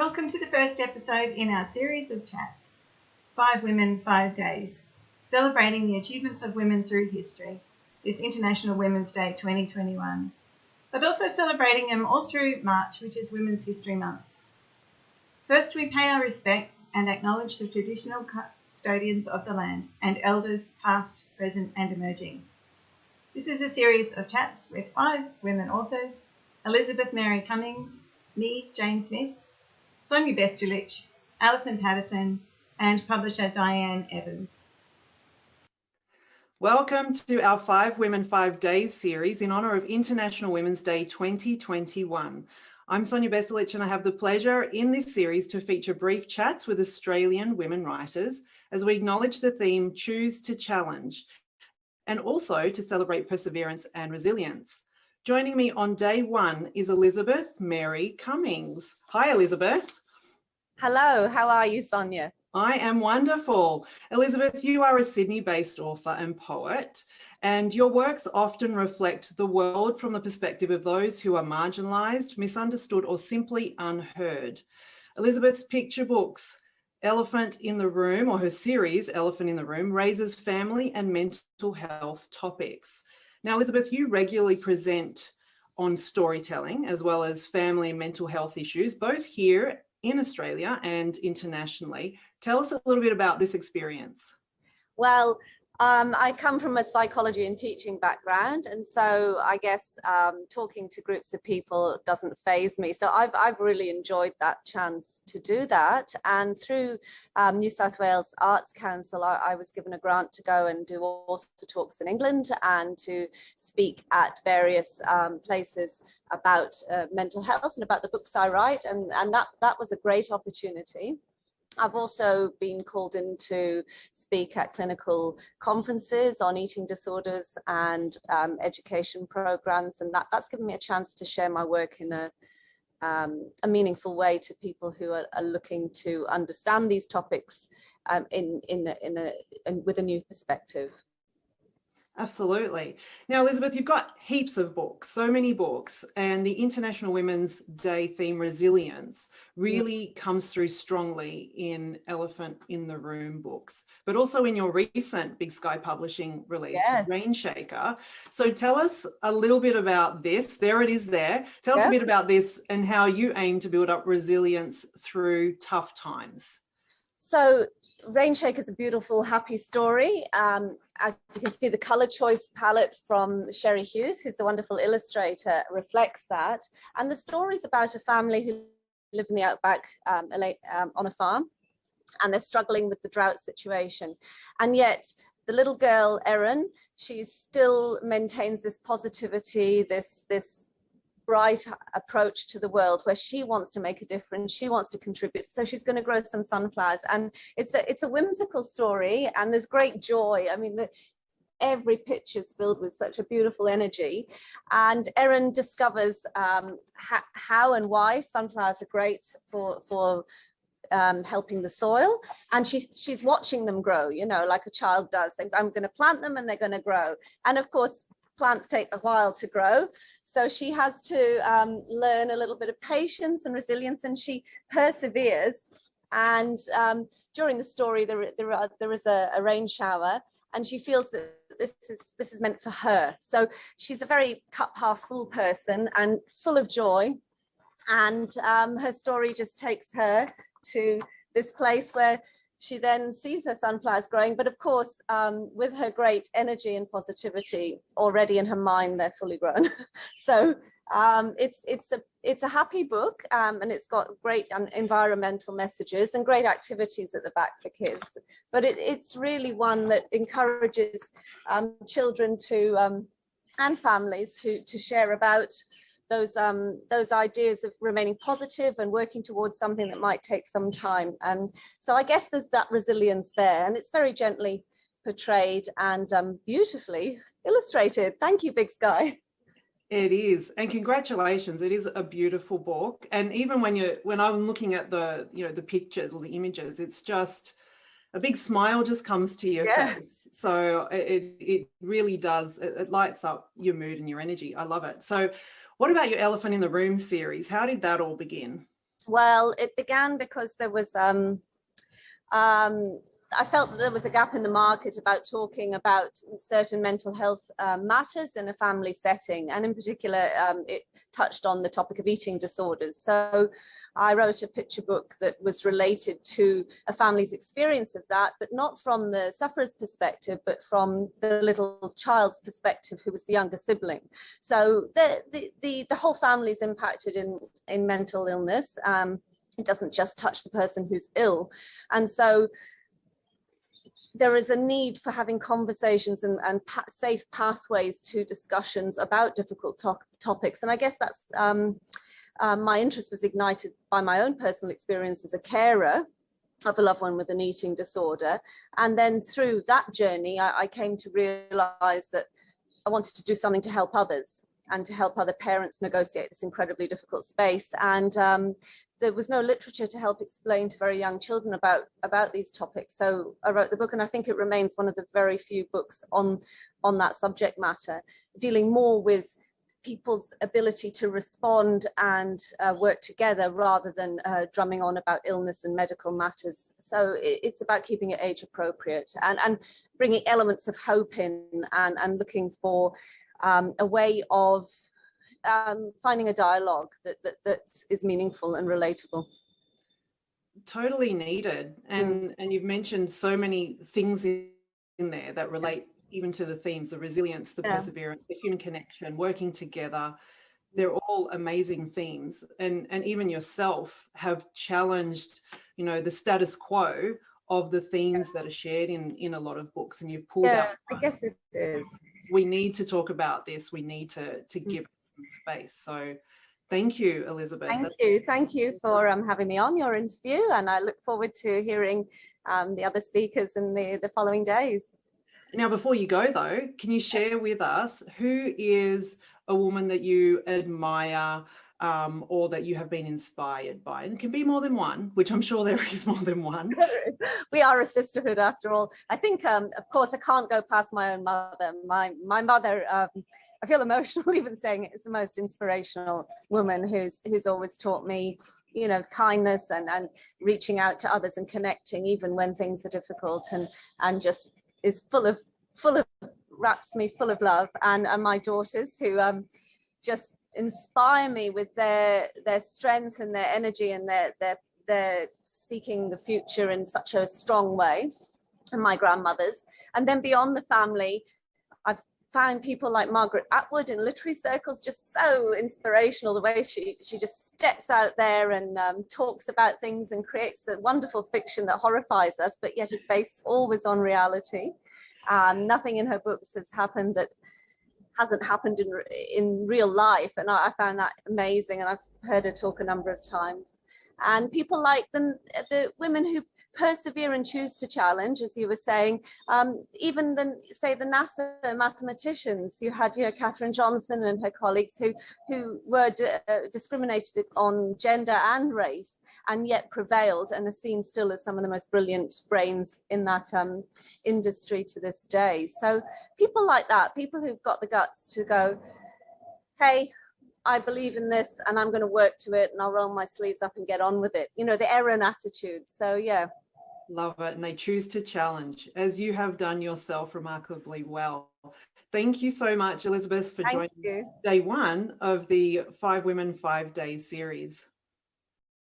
Welcome to the first episode in our series of chats, 5 Women, 5 Days, celebrating the achievements of women through history, this International Women's Day 2021, but also celebrating them all through March, which is Women's History Month. First, we pay our respects and acknowledge the traditional custodians of the land and elders past, present and emerging. This is a series of chats with 5 women authors, Elizabeth Mary Cummings, me, Jane Smith, Sonia Bestulich, Alison Patterson, and publisher Diane Evans. Welcome to our 5 Women, 5 Days series in honour of International Women's Day 2021. I'm Sonia Bestulich and I have the pleasure in this series to feature brief chats with Australian women writers as we acknowledge the theme Choose to Challenge and also to celebrate perseverance and resilience. Joining me on day 1 is Elizabeth Mary Cummings. Hi, Elizabeth. Hello, how are you, Sonia? I am wonderful. Elizabeth, you are a Sydney-based author and poet, and your works often reflect the world from the perspective of those who are marginalised, misunderstood, or simply unheard. Elizabeth's picture books, Elephant in the Room, or her series, Elephant in the Room, raises family and mental health topics. Now, Elizabeth, you regularly present on storytelling as well as family and mental health issues, both here in Australia and internationally. Tell us a little bit about this experience. Well, I come from a psychology and teaching background, and so I guess talking to groups of people doesn't faze me. So I've really enjoyed that chance to do that. And through New South Wales Arts Council, I was given a grant to go and do author talks in England and to speak at various places about mental health and about the books I write, and that was a great opportunity. I've also been called in to speak at clinical conferences on eating disorders and education programs, and that's given me a chance to share my work in a meaningful way to people who are looking to understand these topics with a new perspective. Absolutely. Now, Elizabeth, you've got heaps of books, so many books, and the International Women's Day theme, resilience, really comes through strongly in Elephant in the Room books, but also in your recent Big Sky Publishing release, Rainshaker. So tell us a little bit about this. There it is there. Tell us a bit about this and how you aim to build up resilience through tough times. So Rainshaker is a beautiful, happy story. As you can see, the colour choice palette from Sherry Hughes, who's the wonderful illustrator, reflects that. And the story is about a family who live in the outback on a farm, and they're struggling with the drought situation. And yet the little girl, Erin, she still maintains this positivity, this bright approach to the world where she wants to make a difference, she wants to contribute, so she's going to grow some sunflowers. And it's a whimsical story, and there's great joy. I mean, every picture is filled with such a beautiful energy, and Erin discovers how and why sunflowers are great for helping the soil, and she's watching them grow, you know, like a child does. I'm going to plant them and they're going to grow, and of course plants take a while to grow. So she has to learn a little bit of patience and resilience, and she perseveres. And during the story, there is a rain shower, and she feels that this is meant for her. So she's a very cup half full person and full of joy. And her story just takes her to this place where she then sees her sunflowers growing, but of course, with her great energy and positivity already in her mind, they're fully grown. So it's a happy book, and it's got great environmental messages and great activities at the back for kids. But it's really one that encourages children and families to share about those ideas of remaining positive and working towards something that might take some time. And so I guess there's that resilience there, and it's very gently portrayed and beautifully illustrated. Thank you, Big Sky. It is, and congratulations. It is a beautiful book, and even when I'm looking at the the pictures or the images, it's just a big smile just comes to your face. So it really does, it lights up your mood and your energy. I love it. So what about your Elephant in the Room series? How did that all begin? Well, it began because there was I felt that there was a gap in the market about talking about certain mental health matters in a family setting, and in particular it touched on the topic of eating disorders. So I wrote a picture book that was related to a family's experience of that, but not from the sufferer's perspective, but from the little child's perspective, who was the younger sibling. So the whole family is impacted in mental illness. It doesn't just touch the person who's ill. And so there is a need for having conversations and safe pathways to discussions about difficult topics. And I guess that's my interest was ignited by my own personal experience as a carer of a loved one with an eating disorder. And then through that journey, I came to realize that I wanted to do something to help others and to help other parents negotiate this incredibly difficult space. And there was no literature to help explain to very young children about these topics. So I wrote the book, and I think it remains one of the very few books on that subject matter, dealing more with people's ability to respond and work together rather than drumming on about illness and medical matters. So it's about keeping it age appropriate and bringing elements of hope in and looking for a way of finding a dialogue that is meaningful and relatable. Totally needed. And you've mentioned so many things in there that relate even to the themes, the resilience, the perseverance, the human connection, working together. They're all amazing themes. And even yourself have challenged, the status quo of the themes that are shared in a lot of books, and you've pulled out. I guess it is. We need to talk about this. We need to give some space. So thank you, Elizabeth. Thank you for having me on your interview, and I look forward to hearing the other speakers in the following days. Now, before you go though, can you share with us who is a woman that you admire or that you have been inspired by? And it can be more than one, which I'm sure there is more than one. We are a sisterhood after all. I think, of course, I can't go past my own mother. My mother, I feel emotional even saying it, is the most inspirational woman who's always taught me, kindness and reaching out to others and connecting even when things are difficult, and just is full of wraps me full of love. And my daughters, who just inspire me with their strength and their energy, and their seeking the future in such a strong way, and my grandmothers. And then beyond the family, I've found people like Margaret Atwood in literary circles just so inspirational, the way she just steps out there and talks about things and creates the wonderful fiction that horrifies us, but yet is based always on reality. Nothing in her books has happened that hasn't happened in real life, and I found that amazing, and I've heard her talk a number of times. And people like the women who persevere and choose to challenge, as you were saying, even the NASA mathematicians. You had Katherine Johnson and her colleagues who were discriminated on gender and race, and yet prevailed and are seen still as some of the most brilliant brains in that industry to this day. So people like that, people who've got the guts to go, hey, I believe in this and I'm going to work to it, and I'll roll my sleeves up and get on with it. The Erin attitude. So yeah. Love it. And they choose to challenge, as you have done yourself remarkably well. Thank you so much, Elizabeth, for joining day one of the 5 Women, 5 Days series.